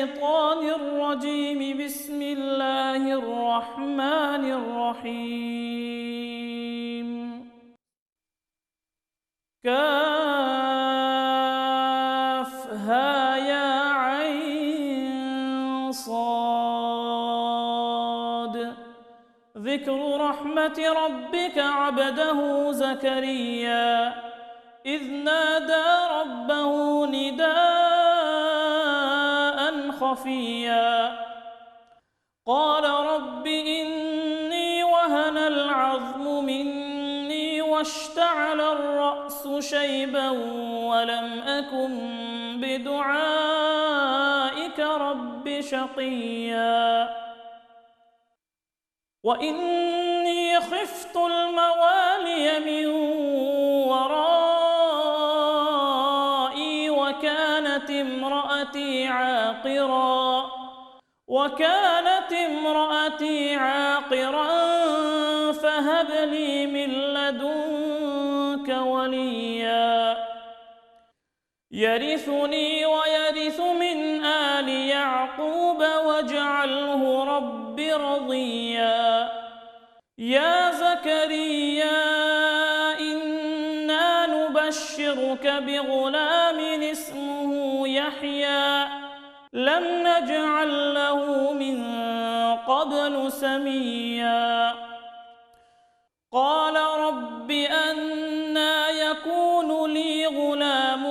الشيطان الرجيم. بسم الله الرحمن الرحيم. كافها يا عين صاد. ذكر رحمة ربك عبده زكريا إذ نادى ربه نداء خفيا قال رب إني وهن العظم مني واشتعل الرأس شيبا ولم أكن بدعائك رب شقيا وإني خفت الموالي من ورائي وكانت امرأتي عاقرا فهب لي من لدنك وليا يرثني ويرث من آل يعقوب واجعله رب رضيا يا زكريا إنا نبشرك بغلام اسمه يحيى لم نجعل له من قبل سميا قال رب أنى يكون لي غلام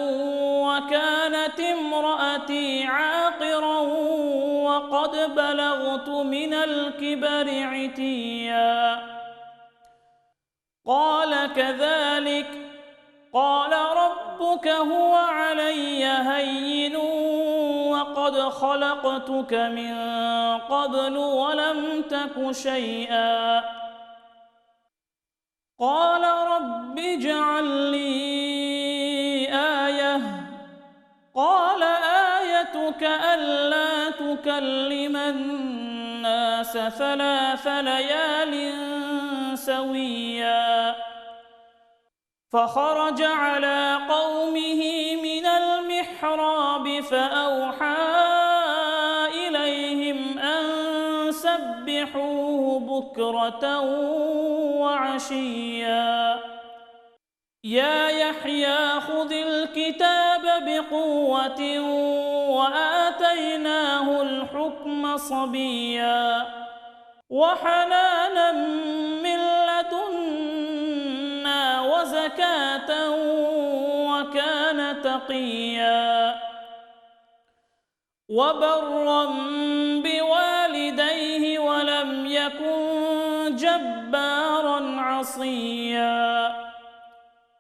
وكانت امرأتي عاقرا وقد بلغت من الكبر عتيا قال كذلك قال ربك هو علي هين وقد خلقتك من قبل ولم تك شيئا قال رب اجعل لي آية قال آيتك ألا تكلم الناس 3 ليال سويا فخرج على قومه من المحراب فأوحى إليهم أن سبحوه بكرة وعشيا يا يحيى خذ الكتاب بقوة وآتيناه الحكم صبيا وحنانا من لدنا وزكاة وكان تقيا وبرا بوالديه ولم يكن جبارا عصيا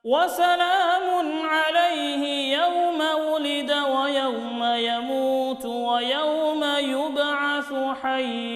وسلام عليه يوم ولد ويوم يموت ويوم يبعث حيا.